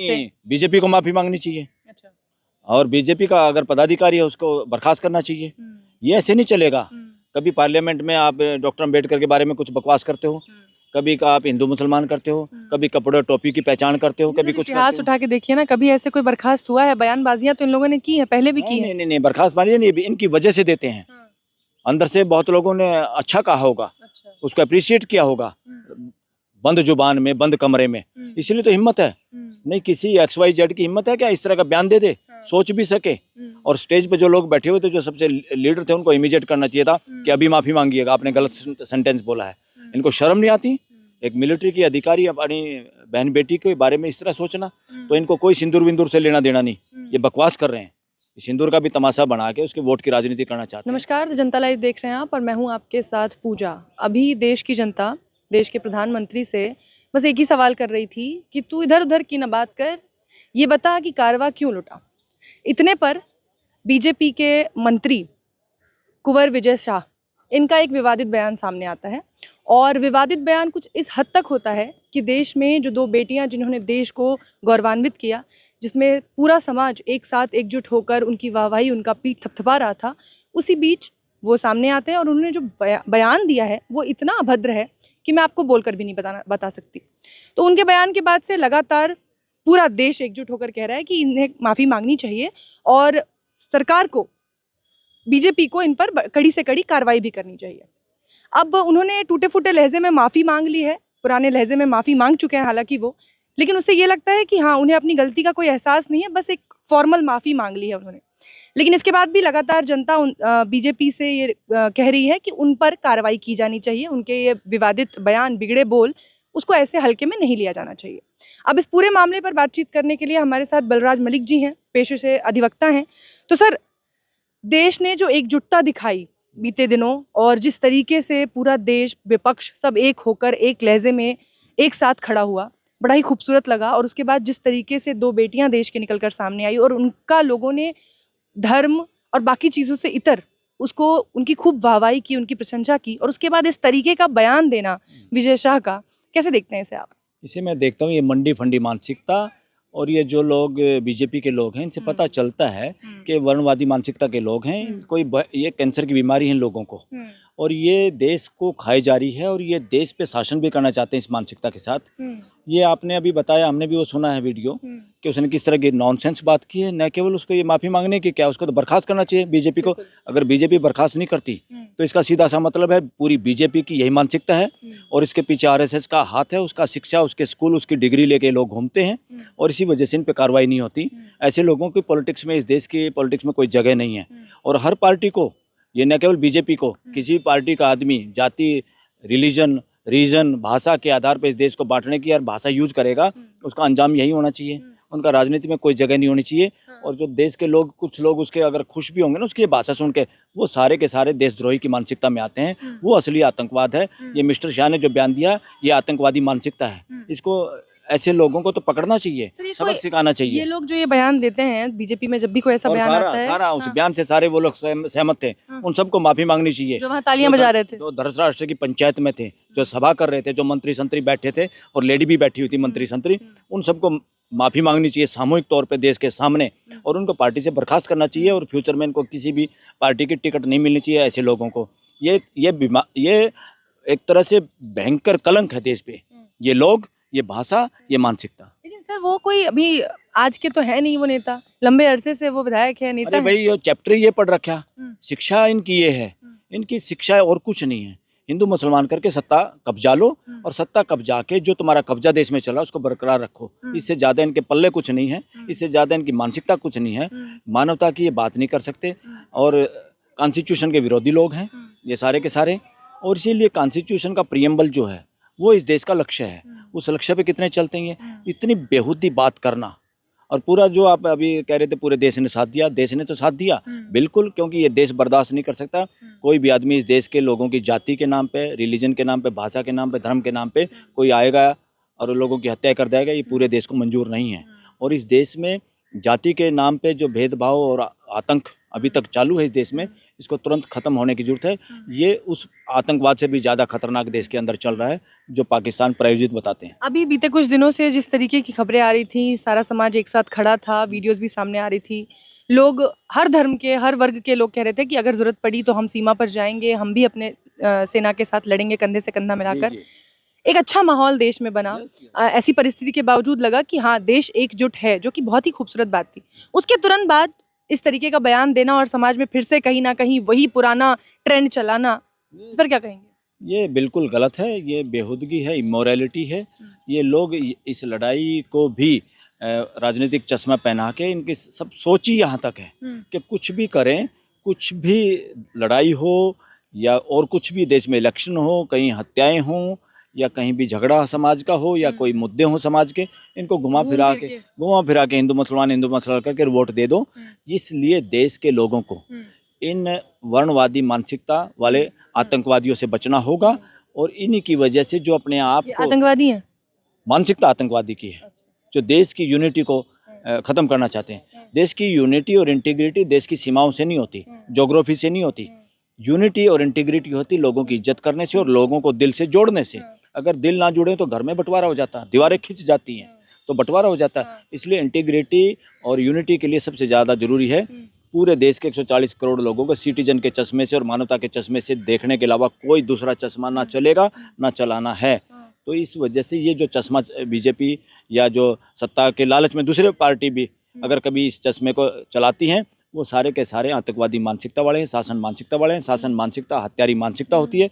उनसे? बीजेपी को माफी मांगनी चाहिए अच्छा। और बीजेपी का अगर पदाधिकारी है उसको बर्खास्त करना चाहिए। ये ऐसे नहीं चलेगा। कभी पार्लियामेंट में आप डॉक्टर अम्बेडकर के बारे में कुछ बकवास करते हो, कभी का आप हिंदू मुसलमान करते हो, कभी कपड़े टोपी की पहचान करते हो, कभी कुछ इतिहास करते हो। उठा के देखिए ना, कभी ऐसे कोई बर्खास्त हुआ है? बयानबाजियां तो इन लोगों ने की है, पहले भी की है। नहीं, बर्खास्त मानिए नहीं, इनकी वजह से देते हैं। अंदर से बहुत लोगों ने अच्छा कहा होगा, उसको अप्रिशिएट किया होगा, बंद जुबान में, बंद कमरे में, इसीलिए तो हिम्मत है। नहीं किसी XYZ की हिम्मत है क्या इस तरह का बयान दे दे, सोच भी सके। और स्टेज पे जो लोग बैठे हुए थे, जो सबसे लीडर थे, उनको इमीडिएट करना चाहिए था कि अभी माफी मांगिएगा, आपने गलत सेंटेंस बोला है। इनको शर्म नहीं आती? एक मिलिट्री की अधिकारी अपनी बहन बेटी के बारे में इस तरह सोचना, तो इनको कोई सिंदूर विंदूर से लेना देना नहीं। ये बकवास कर रहे हैं, सिंदूर का भी तमाशा बना के उसके वोट की राजनीति करना चाहते हैं। नमस्कार, जनता लाइव देख रहे हैं आप और मैं हूं आपके साथ पूजा। अभी देश की जनता देश के प्रधानमंत्री से बस एक ही सवाल कर रही थी कि तू इधर उधर की न बात कर, ये बता कि कारवा क्यों लुटा। इतने पर बीजेपी के मंत्री कुंवर विजय शाह, इनका एक विवादित बयान सामने आता है और विवादित बयान कुछ इस हद तक होता है कि देश में जो दो बेटियां जिन्होंने देश को गौरवान्वित किया, जिसमें पूरा समाज एक साथ एकजुट होकर उनकी वाहवाही, उनका पीठ थपथपा रहा था, उसी बीच वो सामने आते हैं और उन्होंने जो बयान दिया है वो इतना अभद्र है कि मैं आपको बोलकर भी नहीं बता सकती। तो उनके बयान के बाद से लगातार पूरा देश एकजुट होकर कह रहा है कि इन्हें माफ़ी मांगनी चाहिए और सरकार को, बीजेपी को इन पर कड़ी से कड़ी कार्रवाई भी करनी चाहिए। अब उन्होंने टूटे फूटे लहजे में माफ़ी मांग ली है, पुराने लहजे में माफ़ी मांग चुके हैं हालांकि वो, लेकिन उससे ये लगता है कि हाँ, उन्हें अपनी गलती का कोई एहसास नहीं है, बस एक फॉर्मल माफ़ी मांग ली है उन्होंने। लेकिन इसके बाद भी लगातार जनता बीजेपी से ये कह रही है कि उन पर कार्रवाई की जानी चाहिए, उनके ये विवादित बयान, बिगड़े बोल, उसको ऐसे हल्के में नहीं लिया जाना चाहिए। अब इस पूरे मामले पर बातचीत करने के लिए हमारे साथ बलराज मलिक जी हैं, पेशे से अधिवक्ता हैं। तो सर, देश ने जो एकजुटता दिखाई बीते दिनों और जिस तरीके से पूरा देश, विपक्ष सब एक होकर एक लहजे में एक साथ खड़ा हुआ, बड़ा ही खूबसूरत लगा। और उसके बाद जिस तरीके से दो बेटियां देश के निकलकर सामने आई और उनका लोगों ने धर्म और बाकी चीज़ों से इतर उसको, उनकी खूब वाहवाही की, उनकी प्रशंसा की, और उसके बाद इस तरीके का बयान देना विजय शाह का, कैसे देखते हैं इसे आप? इसे मैं देखता हूँ ये मंडी फंडी मानसिकता, और ये जो लोग बीजेपी के लोग हैं, इनसे पता चलता है कि वर्णवादी मानसिकता के लोग हैं। ये कैंसर की बीमारी है इन लोगों को, और ये देश को खाई जा रही है, और ये देश पे शासन भी करना चाहते हैं इस मानसिकता के साथ। ये आपने अभी बताया, हमने भी वो सुना है वीडियो कि उसने किस तरह की नॉनसेंस बात की है। न केवल उसको ये माफ़ी मांगने की, क्या उसको तो बर्खास्त करना चाहिए बीजेपी को। अगर बीजेपी बर्खास्त नहीं करती तो इसका सीधा सा मतलब है पूरी बीजेपी की यही मानसिकता है, और इसके पीछे RSS का हाथ है। उसका शिक्षा, उसके स्कूल, उसकी डिग्री लेके लोग घूमते हैं, और इसी वजह से इन पर कार्रवाई नहीं होती। ऐसे लोगों की पॉलिटिक्स में, इस देश की पॉलिटिक्स में कोई जगह नहीं है। और हर पार्टी को, ये न केवल बीजेपी को, किसी पार्टी का आदमी जाति, रिलीजन, रीजन, भाषा के आधार पर इस देश को बांटने की और भाषा यूज करेगा, उसका अंजाम यही होना चाहिए। उनका राजनीति में कोई जगह नहीं होनी चाहिए। और जो देश के लोग, कुछ लोग उसके अगर खुश भी होंगे ना उसकी भाषा सुन के, वो सारे के सारे देशद्रोही की मानसिकता में आते हैं। वो असली आतंकवाद है। ये मिस्टर शाह ने जो बयान दिया, ये आतंकवादी मानसिकता है। इसको, ऐसे लोगों को तो पकड़ना चाहिए, सबक सिखाना चाहिए। ये लोग जो ये बयान देते हैं बीजेपी में, जब भी कोई ऐसा बयान आता है, सारा उस बयान से सारे वो लोग सहमत थे। उन सबको माफी मांगनी चाहिए जो वहाँ तालियां बजा रहे थे, जो धृतराष्ट्र की पंचायत में थे, जो सभा कर रहे थे, जो मंत्री संतरी बैठे थे, और लेडी भी बैठी हुई थी मंत्री संतरी, उन सबको माफी मांगनी चाहिए सामूहिक तौर पे देश के सामने, और उनको पार्टी से बर्खास्त करना चाहिए। और फ्यूचर में इनको किसी भी पार्टी की टिकट नहीं मिलनी चाहिए ऐसे लोगों को। ये एक तरह से भयंकर कलंक है देश पे, ये लोग, ये भाषा, ये मानसिकता। लेकिन सर, वो कोई अभी आज के तो है नहीं, वो नेता लंबे अरसे से वो विधायक है, नेता अरे भाई, ये चैप्टर ये पढ़ रखा, शिक्षा इनकी ये है, इनकी शिक्षा और कुछ नहीं है। हिंदू मुसलमान करके सत्ता कब्जा लो, और सत्ता कब्जा के जो तुम्हारा कब्जा देश में चला उसको बरकरार रखो। इससे ज्यादा इनके पल्ले कुछ नहीं है, इससे ज्यादा इनकी मानसिकता कुछ नहीं है। मानवता की ये बात नहीं कर सकते, और कॉन्स्टिट्यूशन के विरोधी लोग हैं ये सारे के सारे। और इसीलिए कॉन्स्टिट्यूशन का प्रियम्बल जो है वो इस देश का लक्ष्य है। उस लक्ष्य पे कितने चलते हैं? इतनी बेहूदी बात करना। और पूरा जो आप अभी कह रहे थे पूरे देश ने साथ दिया, देश ने तो साथ दिया बिल्कुल, क्योंकि ये देश बर्दाश्त नहीं कर सकता कोई भी आदमी इस देश के लोगों की जाति के नाम पे, रिलीजन के नाम पे, भाषा के नाम पे, धर्म के नाम पे कोई आएगा और लोगों की हत्या कर देगा। ये पूरे देश को मंजूर नहीं है। और इस देश में जाति के नाम पे जो भेदभाव और आतंक अभी तक चालू है इस देश में, इसको तुरंत खत्म होने की जरूरत है। ये उस आतंकवाद से भी ज़्यादा खतरनाक देश के अंदर चल रहा है जो पाकिस्तान प्रायोजित बताते हैं। अभी बीते कुछ दिनों से जिस तरीके की खबरें आ रही थी, सारा समाज एक साथ खड़ा था, वीडियोस भी सामने आ रही थी, लोग हर धर्म के, हर वर्ग के लोग कह रहे थे कि अगर जरूरत पड़ी तो हम सीमा पर जाएंगे, हम भी अपने सेना के साथ लड़ेंगे कंधे से कंधा मिलाकर। एक अच्छा माहौल देश में बना। ऐसी परिस्थिति के बावजूद लगा कि हाँ, देश एकजुट है, जो कि बहुत ही खूबसूरत बात थी। उसके तुरंत बाद इस तरीके का बयान देना और समाज में फिर से कहीं ना कहीं वही पुराना ट्रेंड चलाना, इस पर क्या कहेंगे? ये बिल्कुल गलत है, ये बेहूदगी है, इमोरलिटी है। ये लोग इस लड़ाई को भी राजनीतिक चश्मा पहना के, इनकी सब सोच ही यहाँ तक है कि कुछ भी करें, कुछ भी लड़ाई हो या और कुछ भी देश में इलेक्शन हो, कहीं हत्याएं हों या कहीं भी झगड़ा समाज का हो या कोई मुद्दे हों समाज के, इनको घुमा फिरा के हिंदू मुसलमान करके वोट दे दो। इसलिए देश के लोगों को इन वर्णवादी मानसिकता वाले आतंकवादियों से बचना होगा। और इन्हीं की वजह से जो अपने आप को आतंकवादी हैं, मानसिकता आतंकवादी की है, जो देश की यूनिटी को ख़त्म करना चाहते हैं। देश की यूनिटी और इंटीग्रिटी देश की सीमाओं से नहीं होती, ज्योग्राफी से नहीं होती। यूनिटी और इंटीग्रिटी होती लोगों की इज्जत करने से और लोगों को दिल से जोड़ने से। अगर दिल ना जुड़े तो घर में बंटवारा हो जाता, दीवारें खिंच जाती हैं तो बंटवारा हो जाता है। इसलिए इंटीग्रिटी और यूनिटी के लिए सबसे ज़्यादा ज़रूरी है पूरे देश के 140 करोड़ लोगों को सिटीजन के चश्मे से और मानवता के चश्मे से देखने के अलावा कोई दूसरा चश्मा ना चलेगा, ना चलाना है। तो इस वजह से ये जो चश्मा बीजेपी या जो सत्ता के लालच में दूसरे पार्टी भी अगर कभी इस चश्मे को चलाती हैं, वो सारे के सारे आतंकवादी मानसिकता वाले हैं, शासन मानसिकता वाले हैं। शासन मानसिकता हत्यारी मानसिकता होती है।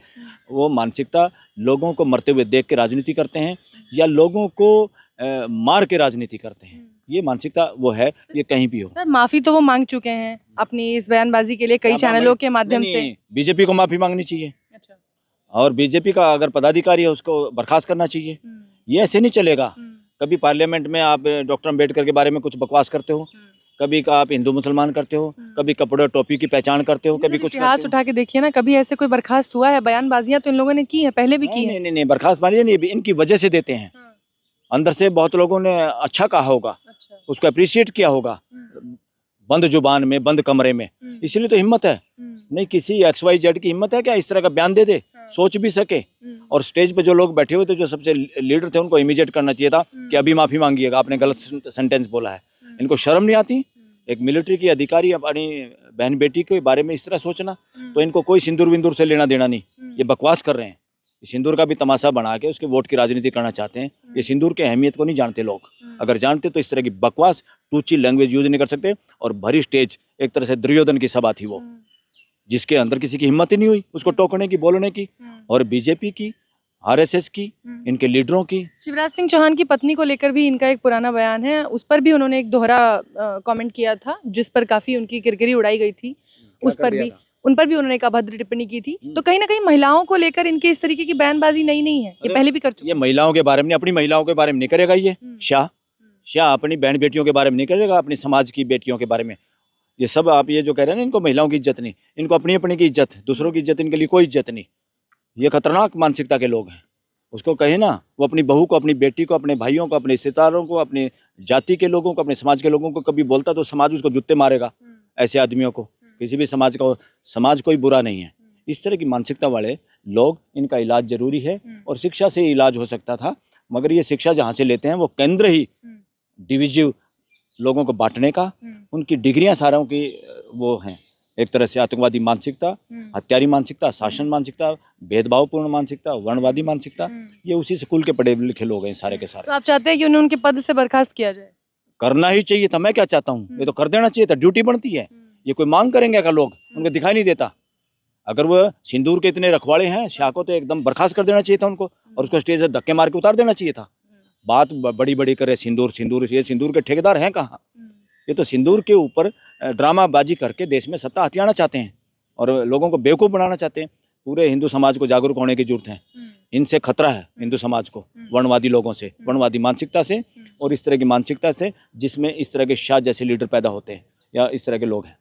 वो मानसिकता लोगों को मरते हुए देख के राजनीति करते हैं या लोगों को मार के राजनीति करते हैं। ये मानसिकता वो है, ये कहीं भी हो। सर, माफी तो वो मांग चुके हैं अपनी इस बयानबाजी के लिए कई चैनलों के माध्यम से। बीजेपी को माफी मांगनी चाहिए। अच्छा। और बीजेपी का अगर पदाधिकारी है उसको बर्खास्त करना चाहिए। ये ऐसे नहीं चलेगा। कभी पार्लियामेंट में आप डॉक्टर अम्बेडकर के बारे में कुछ बकवास करते हो, कभी का आप हिंदू मुसलमान करते हो, कभी कपड़े टोपी की पहचान करते हो, कभी कुछ इतिहास उठा के देखिए ना, कभी ऐसे कोई बर्खास्त हुआ है? बयानबाजियां तो इन लोगों ने की है, पहले भी की है। नहीं, बर्खास्त मानिए नहीं, इनकी वजह से देते हैं। अंदर से बहुत लोगों ने अच्छा कहा होगा, उसको अप्रिशिएट किया होगा, बंद जुबान में, बंद कमरे में। इसलिए तो हिम्मत है। नहीं किसी XYZ की हिम्मत है क्या इस तरह का बयान दे दे, सोच भी सके। और स्टेज पे जो लोग बैठे हुए थे, जो सबसे लीडर थे, उनको इमीडिएट करना चाहिए था कि अभी माफी मांगिएगा, आपने गलत सेंटेंस बोला है। इनको शर्म नहीं आती? एक मिलिट्री की अधिकारी अपनी बहन बेटी के बारे में इस तरह सोचना। तो इनको कोई सिंदूर विंदूर से लेना देना नहीं, ये बकवास कर रहे हैं। सिंदूर का भी तमाशा बना के उसके वोट की राजनीति करना चाहते हैं। ये सिंदूर की अहमियत को नहीं जानते लोग। अगर जानते तो इस तरह की बकवास टूची लैंग्वेज यूज नहीं कर सकते। और भरी स्टेज एक तरह से दुर्योधन की सभा थी वो, जिसके अंदर किसी की हिम्मत ही नहीं हुई उसको टोकने की, बोलने की। और बीजेपी की, RSS की, इनके लीडरों की। शिवराज सिंह चौहान की पत्नी को लेकर भी इनका एक पुराना बयान है, उस पर भी उन्होंने एक दोहरा कमेंट किया था, जिस पर काफी उनकी किरकिरी उड़ाई गई थी। उन पर भी उन्होंने एक अभद्र टिप्पणी की थी। तो कहीं ना कहीं महिलाओं को लेकर इनके इस तरीके की बयानबाजी नहीं है, ये पहले भी कर चुके। ये महिलाओं के बारे में, अपनी महिलाओं के बारे में नहीं करेगा। ये शाह अपनी बहन बेटियों के बारे में नहीं करेगा, अपनी समाज की बेटियों के बारे में। ये सब आप ये जो कह रहे हैं ना, इनको महिलाओं की इज्जत नहीं, इनको अपनी अपनी की इज्जत, दूसरों की इज्जत इनके लिए कोई इज्जत नहीं। ये खतरनाक मानसिकता के लोग हैं। उसको कहे ना, वो अपनी बहू को, अपनी बेटी को, अपने भाइयों को, अपने रिश्तेदारों को, अपने जाति के लोगों को, अपने समाज के लोगों को कभी बोलता तो समाज उसको जूते मारेगा। ऐसे आदमियों को, किसी भी समाज कोई बुरा नहीं है। इस तरह की मानसिकता वाले लोग, इनका इलाज जरूरी है। और शिक्षा से इलाज हो सकता था, मगर ये शिक्षा जहाँ से लेते हैं वो केंद्र ही डिविजिव लोगों को बांटने का, उनकी डिग्रियां सारों की वो हैं। एक तरह से आतंकवादी मानसिकता, हत्यारी मानसिकता, शासन मानसिकता, भेदभावपूर्ण मानसिकता, वर्णवादी मानसिकता, ये उसी स्कूल के पढ़े लिखे लोग हैं सारे के सारे। तो आप चाहते हैं कि उन्हें उनके पद से बर्खास्त किया जाए? करना ही चाहिए था। मैं क्या चाहता हूँ, ये तो कर देना चाहिए था, ड्यूटी बनती है। ये कोई मांग करेंगे अगर लोग, उनको दिखाई नहीं देता। अगर वो सिंदूर के इतने रखवाड़े हैं, शाह को तो एकदम बर्खास्त कर देना चाहिए था उनको, और उसको स्टेज से धक्के मार के उतार देना चाहिए था। बात बड़ी बड़ी करे, सिंदूर, ये सिंदूर के ठेकेदार हैं कहाँ? ये तो सिंदूर के ऊपर ड्रामाबाजी करके देश में सत्ता हथियाना चाहते हैं और लोगों को बेवकूफ़ बनाना चाहते हैं। पूरे हिंदू समाज को जागरूक होने की जरूरत है। इनसे खतरा है हिंदू समाज को, वर्णवादी लोगों से, वर्णवादी मानसिकता से और इस तरह की मानसिकता से जिसमें इस तरह के शाह जैसे लीडर पैदा होते हैं या इस तरह के लोग हैं।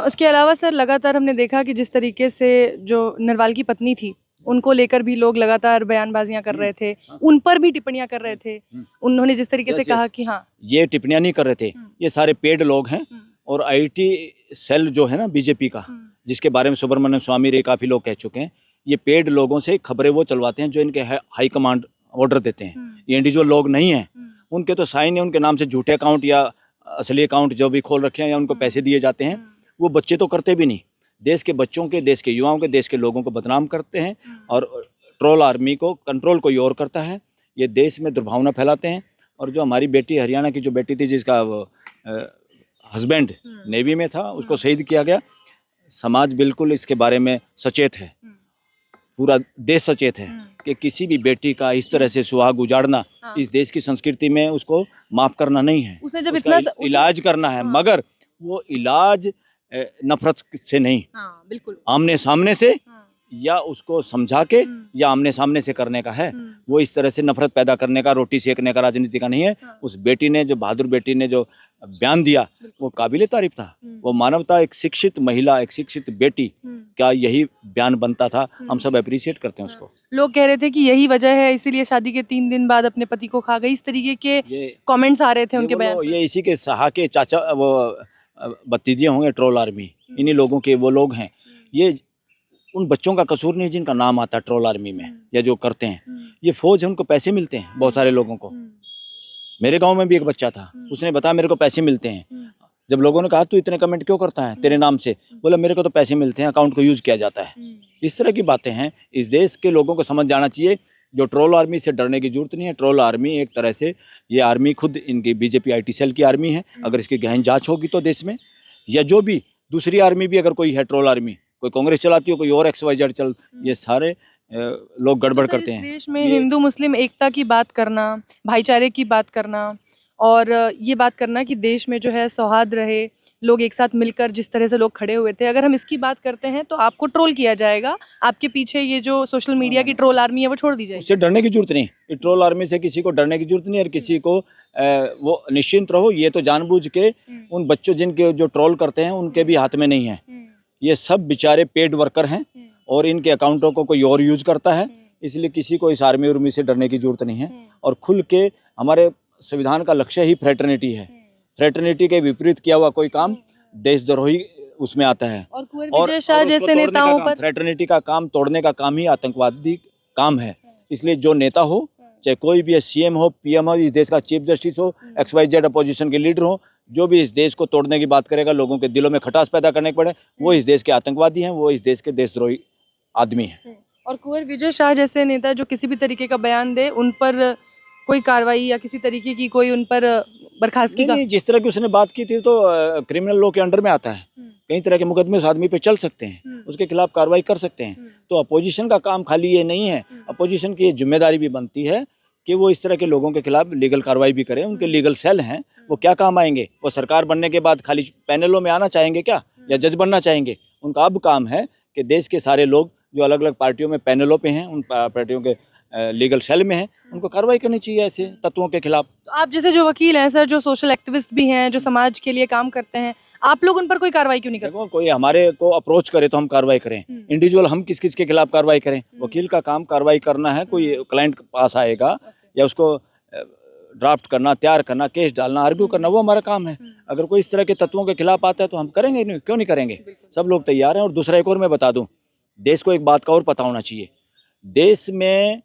उसके अलावा सर, लगातार हमने देखा कि जिस तरीके से जो नरवाल की पत्नी थी, उनको लेकर भी लोग लगातार बयानबाजियां कर रहे थे, उन पर भी टिप्पणियां कर रहे थे। उन्होंने जिस तरीके से कहा कि हाँ, ये टिप्पणियां नहीं कर रहे थे, ये सारे पेड लोग हैं और आईटी सेल जो है ना बीजेपी का, जिसके बारे में सुब्रमण्यम स्वामी रे काफ़ी लोग कह चुके हैं, ये पेड लोगों से खबरें वो चलवाते हैं जो इनके हाई कमांड ऑर्डर देते हैं। ये इंडिविजुअल लोग नहीं हैं, उनके तो साइन है, उनके नाम से झूठे अकाउंट या असली अकाउंट जो भी खोल रखे हैं या उनको पैसे दिए जाते हैं, वो बच्चे तो करते भी नहीं। देश के बच्चों के, देश के युवाओं के, देश के लोगों को बदनाम करते हैं और ट्रोल आर्मी को कंट्रोल कोई और करता है। ये देश में दुर्भावना फैलाते हैं। और जो हमारी बेटी, हरियाणा की जो बेटी थी जिसका हस्बैंड नेवी में था, उसको शहीद किया गया, समाज बिल्कुल इसके बारे में सचेत है, पूरा देश सचेत है कि किसी भी बेटी का इस तरह से सुहाग उजाड़ना इस देश की संस्कृति में उसको माफ करना नहीं है। उसने जब इतना इलाज करना है, मगर वो इलाज नफरत से नहीं, बिल्कुल आमने सामने से या उसको समझा के या आमने सामने से करने का है। वो इस तरह से नफरत पैदा करने का, रोटी सेकने का राजनीति का नहीं है। उस बेटी ने, जो बहादुर बेटी ने जो बयान दिया, वो काबिले तारीफ था। वो मानवता, एक शिक्षित महिला, एक शिक्षित बेटी का यही बयान बनता था। हम सब अप्रिशिएट करते हैं उसको। लोग कह रहे थे कि यही वजह है, इसीलिए शादी के 3 दिन बाद अपने पति को खा गई, इस तरीके के कमेंट्स आ रहे थे उनके बयान। ये इसी के सहा के चाचा, वो भतीजे होंगे ट्रोल आर्मी, इन्हीं लोगों के वो लोग हैं। ये उन बच्चों का कसूर नहीं जिनका नाम आता है ट्रोल आर्मी में या जो करते हैं। ये फौज है, उनको पैसे मिलते हैं बहुत सारे लोगों को। मेरे गांव में भी एक बच्चा था, उसने बताया मेरे को पैसे मिलते हैं। जब लोगों ने कहा तू इतने कमेंट क्यों करता है तेरे नाम से, बोला मेरे को तो पैसे मिलते हैं, अकाउंट को यूज किया जाता है। इस तरह की बातें हैं। इस देश के लोगों को समझ जाना चाहिए, जो ट्रोल आर्मी से डरने की जरूरत नहीं है। ट्रोल आर्मी एक तरह से, ये आर्मी खुद इनकी बीजेपी आईटी सेल की आर्मी है। अगर इसकी गहन जांच होगी तो देश में, या जो भी दूसरी आर्मी भी अगर कोई है ट्रोल आर्मी, कोई कांग्रेस चलाती हो, कोई और XYZ चल, ये सारे लोग गड़बड़ करते हैं। देश में हिंदू मुस्लिम एकता की बात करना, भाईचारे की बात करना और ये बात करना कि देश में जो है सौहार्द रहे, लोग एक साथ मिलकर जिस तरह से लोग खड़े हुए थे, अगर हम इसकी बात करते हैं तो आपको ट्रोल किया जाएगा। आपके पीछे ये जो सोशल मीडिया की ट्रोल आर्मी है वो छोड़ दी जाएगी। उससे डरने की जरूरत नहीं, ये ट्रोल आर्मी से किसी को डरने की जरूरत नहीं। और किसी को वो निश्चिंत रहो, ये तो जानबूझ के उन बच्चों जिनके जो ट्रोल करते हैं उनके भी हाथ में नहीं है। ये सब बेचारे पेड वर्कर हैं और इनके अकाउंटों को कोई और यूज करता है। इसलिए किसी को इस आर्मी उर्मी से डरने की जरूरत नहीं है। और खुल के, हमारे संविधान का लक्ष्य ही फ्रेटर्निटी है। फ्रेटर्निटी के विपरीत किया हुआ कोई काम देशद्रोही उसमें आता है। और कुंवर विजय शाह जैसे नेताओं पर फ्रेटर्निटी का काम तोड़ने का काम ही आतंकवादी काम है। इसलिए जो नेता हो, चाहे कोई भी CM हो, PM हो, इस देश का चीफ जस्टिस हो, XYZ अपोजिशन के लीडर हो, जो भी इस देश को तोड़ने की बात करेगा, लोगों के दिलों में खटास पैदा करने पड़े, वो इस देश के आतंकवादी हैं, वो इस देश के देशद्रोही आदमी हैं। और कुंवर विजय शाह जैसे नेता जो किसी भी तरीके का बयान दे, उन पर कोई कार्रवाई या किसी तरीके की कोई उन पर बर्खास्तगी का? जिस तरह की उसने बात की थी तो क्रिमिनल लॉ के अंडर में आता है। कई तरह के मुकदमे उस आदमी पे चल सकते हैं, उसके खिलाफ कार्रवाई कर सकते हैं। तो अपोजिशन का काम खाली ये नहीं है, अपोजिशन की ये जिम्मेदारी भी बनती है कि वो इस तरह के लोगों के खिलाफ लीगल कार्रवाई भी करें। उनके लीगल सेल हैं, वो क्या काम आएंगे? वो सरकार बनने के बाद खाली पैनलों में आना चाहेंगे क्या, या जज बनना चाहेंगे? उनका अब काम है कि देश के सारे लोग जो अलग अलग पार्टियों में पैनलों पे हैं, उन पार्टियों के लीगल सेल में हैं, उनको कार्रवाई करनी चाहिए ऐसे तत्वों के खिलाफ। तो आप जैसे जो वकील हैं सर, जो सोशल एक्टिविस्ट भी हैं, जो समाज के लिए काम करते हैं, आप लोग उन पर कोई कार्रवाई क्यों नहीं करते? देखो, कोई हमारे को अप्रोच करे तो हम कार्रवाई करें। इंडिविजुअल हम किस किस के खिलाफ कार्रवाई करें? वकील का काम कार्रवाई करना है। कोई क्लाइंट पास आएगा या उसको ड्राफ्ट करना, तैयार करना, केस डालना, आर्ग्यू करना, वो हमारा काम है। अगर कोई इस तरह के तत्वों के खिलाफ आता है तो हम करेंगे, नहीं क्यों नहीं करेंगे? सब लोग तैयार हैं। और दूसरा एक और मैं बता दूं, देश को एक बात का और पता होना चाहिए, देश में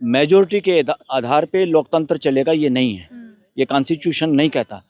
मेजोरिटी के आधार पे लोकतंत्र चलेगा ये नहीं है, ये कॉन्स्टिट्यूशन नहीं कहता।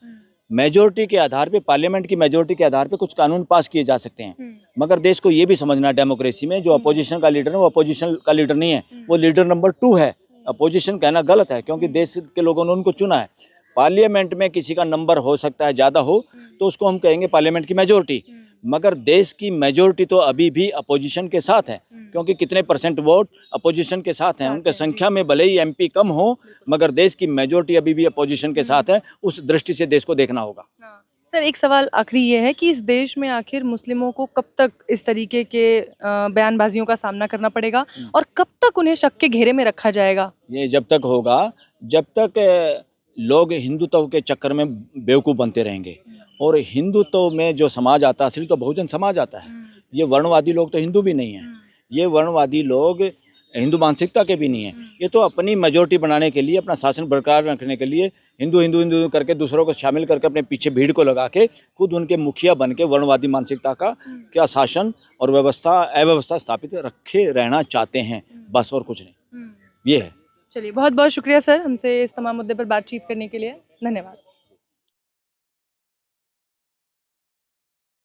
मेजोरिटी के आधार पे, पार्लियामेंट की मेजोरिटी के आधार पे कुछ कानून पास किए जा सकते हैं, मगर देश को ये भी समझना, डेमोक्रेसी में जो अपोजिशन का लीडर है वो अपोजिशन का लीडर नहीं है, वो लीडर नंबर 2 है। अपोजिशन कहना गलत है, क्योंकि देश के लोगों ने उनको चुना है। पार्लियामेंट में किसी का नंबर हो सकता है ज़्यादा हो तो उसको हम कहेंगे पार्लियामेंट की मेजोरिटी, मगर देश की मेजोरिटी तो अभी भी अपोजिशन के साथ है, क्योंकि कितने % वोट अपोजिशन के साथ हैं। उनके संख्या में भले ही MP कम हो, मगर देश की मेजोरिटी अभी भी अपोजिशन के साथ है। उस दृष्टि से देश को देखना होगा। सर, एक सवाल आखिरी ये है कि इस देश में आखिर मुस्लिमों को कब तक इस तरीके के बयानबाजियों का सामना करना पड़ेगा और कब तक उन्हें शक के घेरे में रखा जाएगा? ये जब तक होगा जब तक लोग हिंदुत्व के चक्कर में बेवकूफ़ बनते रहेंगे। और हिंदुत्व में जो समाज आता है, असली तो बहुजन समाज आता है। ये वर्णवादी लोग तो हिंदू भी नहीं हैं। ये वर्णवादी लोग हिंदू मानसिकता के भी नहीं है। ये तो अपनी मेजोरिटी बनाने के लिए, अपना शासन बरकरार रखने के लिए हिंदू हिंदू हिंदू करके दूसरों को शामिल करके अपने पीछे भीड़ को लगा के खुद उनके मुखिया बन के वर्णवादी मानसिकता का क्या शासन और अव्यवस्था स्थापित रखे रहना चाहते हैं, बस, और कुछ नहीं। ये है। चलिए, बहुत बहुत शुक्रिया सर हमसे इस तमाम मुद्दे पर बातचीत करने के लिए। धन्यवाद।